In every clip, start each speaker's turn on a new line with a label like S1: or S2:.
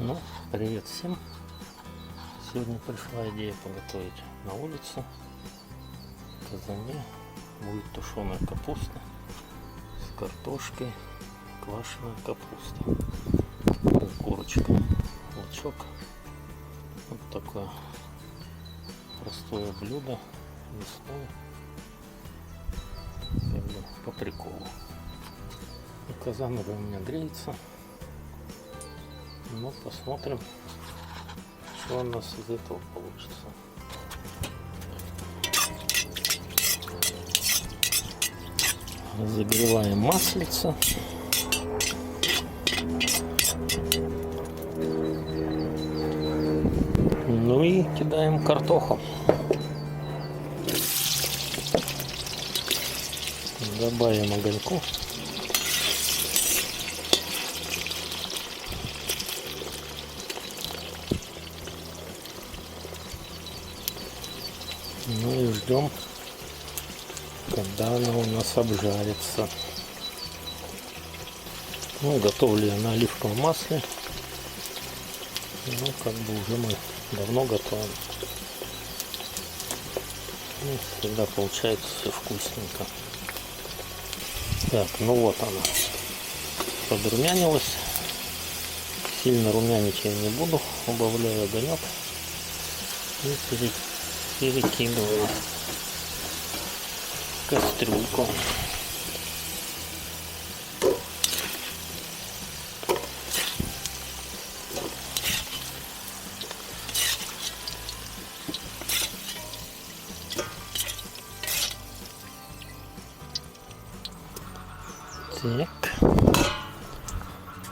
S1: Ну, привет всем! Сегодня пришла идея приготовить на улице. В казане будет тушеная капуста с картошкой, квашеная капуста, курочка, лучок. Вот такое простое блюдо, мясное, как бы по приколу. И казан уже у меня греется. Ну, посмотрим, что у нас из этого получится. Разогреваем маслица. Ну и кидаем картоху. Добавим огоньку. Ну и ждем, когда она у нас обжарится. Ну, готовлю я на оливковом масле. Ну, как бы уже мы давно готовим. Ну, всегда получается все вкусненько. Так, ну вот она подрумянилась. Сильно румянить я не буду. Убавляю огонек. И перекидываю в кастрюльку. Так.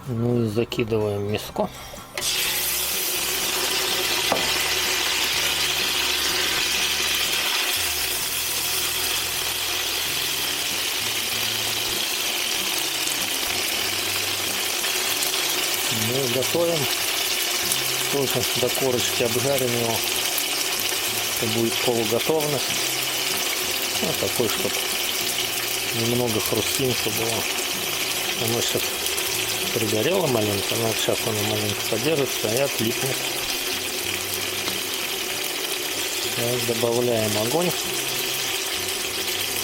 S1: Ну и закидываем мяско. Мы готовим тоже до корочки, обжарим его. Это будет полуготовность. Вот такой, чтобы немного хрустинка была. Оно сейчас пригорело маленько, но сейчас оно маленько подержится и отлипнет. Сейчас добавляем огонь.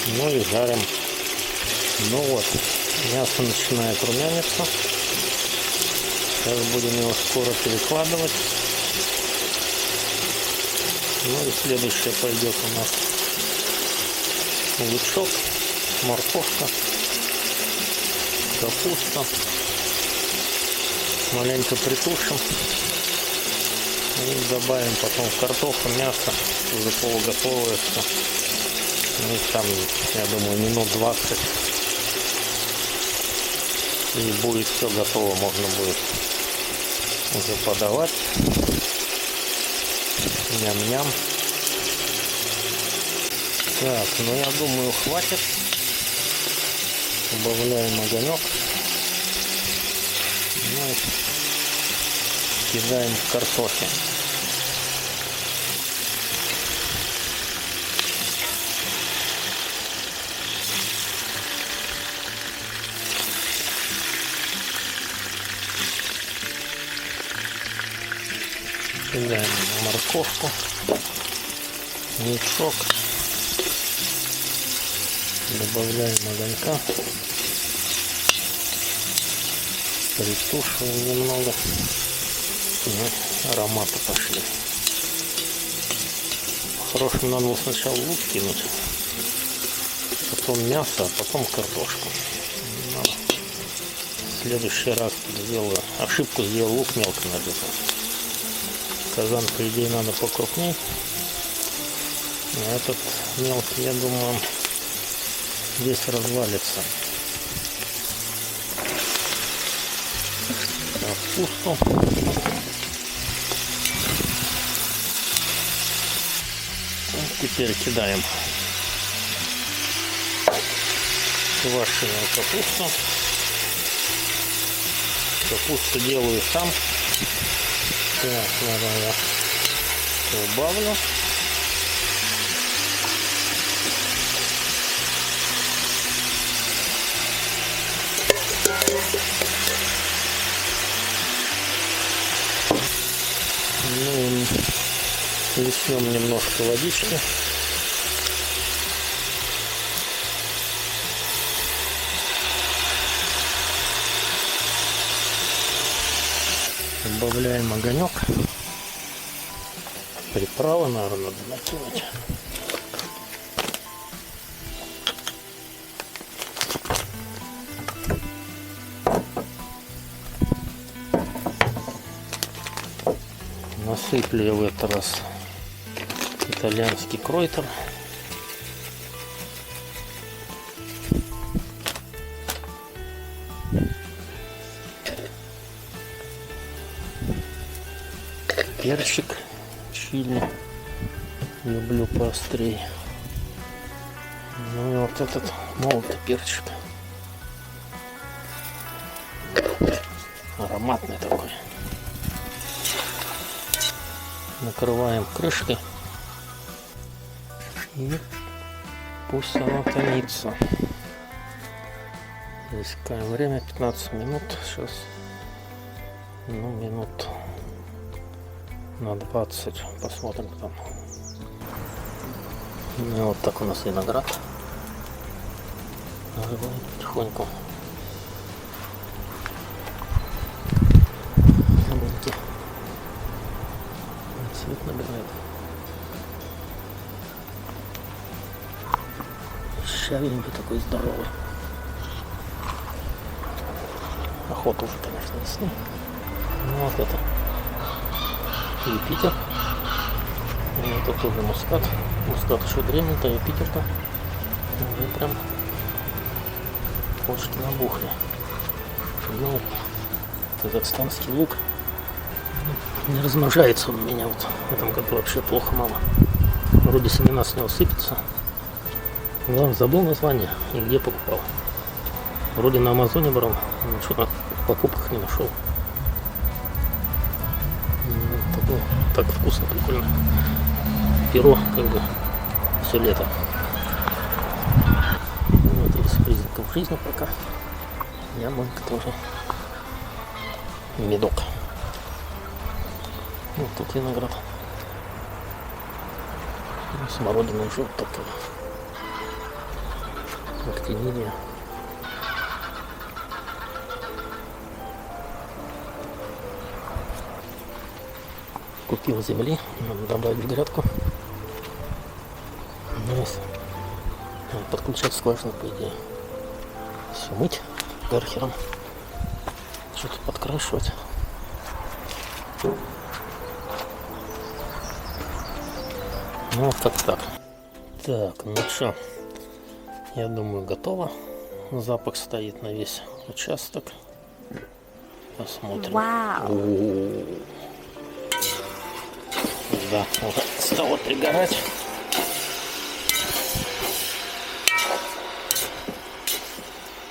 S1: Ну и жарим. Ну вот, мясо начинает румяниться. Сейчас будем его скоро перекладывать. Ну и следующее пойдет у нас лучок, морковка, капуста. Маленько притушим. И добавим потом в картоху, мясо уже полуготовое все. Ну и там, я думаю, минут 20. И будет все готово, можно будет уже подавать. Ням-ням. Так, ну я думаю, хватит. Убавляем огонек. Ну и кидаем в картофель. Кидаем морковку, лучок, добавляем огонька, притушиваем немного. Ароматы пошли. Хорошим надо было сначала лук кинуть, потом мясо, а потом картошку. Но в следующий раз сделаю ошибку, сделал лук мелко нарезал. Казан, по идее, надо покрупней. А этот мелкий, я думаю, здесь развалится. Капусту. Теперь кидаем квашеную капусту. Капусту делаю сам. Так, наверное, я убавлю. Ну, плеснем немножко водички. Добавляем огонек. Приправы, наверное, надо накинуть. Насыплю я в этот раз итальянский кройтер. Перчик чили. Люблю поострее. Ну и вот этот молотый перчик. Ароматный такой. Накрываем крышкой. И пусть она томится. Засекаем время 15 минут. Сейчас, ну, минут на 20. Посмотрим там. Ну, вот так у нас виноград. Нажимаем потихоньку. Цвет набирает. Щавенький такой, здоровый. Охота уже, конечно, весны. Ну вот это Юпитер. И это тоже мускат. Мускат еще древний, а Юпитер-то уже прям почки набухли. Ну, казахстанский лук не размножается он у меня вот в этом году вообще плохо мало. Вроде семена с него сыпятся. Но забыл название и где покупал. Вроде на Амазоне брал, но что-то в покупках не нашел. Так вкусно, прикольно. Перо как бы все лето. Вот из признаков жизни пока. Яблонька тоже. Медок. Вот тут виноград. Смородина уже вот такая. Актинидия. Купил земли, надо добавить в грядку. Подключать скважину, по идее. Все мыть гархером. Что-то подкрашивать. Ну вот как так. Так, ну что, я думаю, готово. Запах стоит на весь участок. Посмотрим.
S2: Вау.
S1: Да, уже стало пригорать.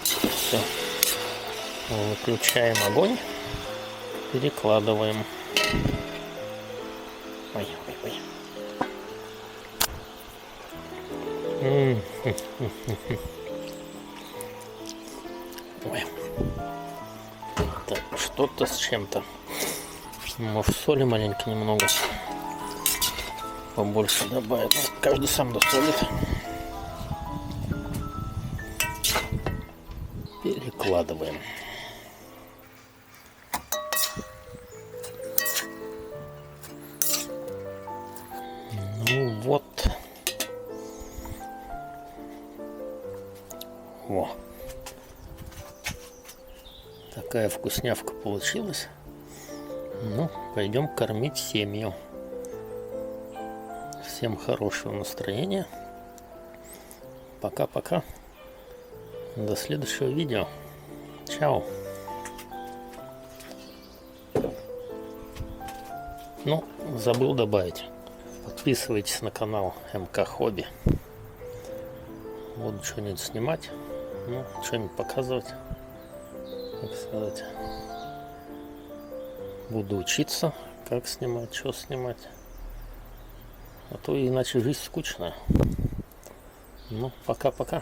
S1: Все. Выключаем огонь. Перекладываем. Ой, ой, ой. Ой. Так, что-то с чем-то. Может, соли маленько немного побольше добавить. Каждый сам досолит. Перекладываем. Ну вот. Во. Такая вкуснявка получилась. Ну, пойдем кормить семью. Всем хорошего настроения. Пока-пока. До следующего видео. Чао. Ну, забыл добавить. Подписывайтесь на канал МК Хобби. Буду что-нибудь снимать. Ну, что-нибудь показывать. Так сказать. Буду учиться, как снимать, что снимать. А то иначе жизнь скучная. Ну, пока-пока.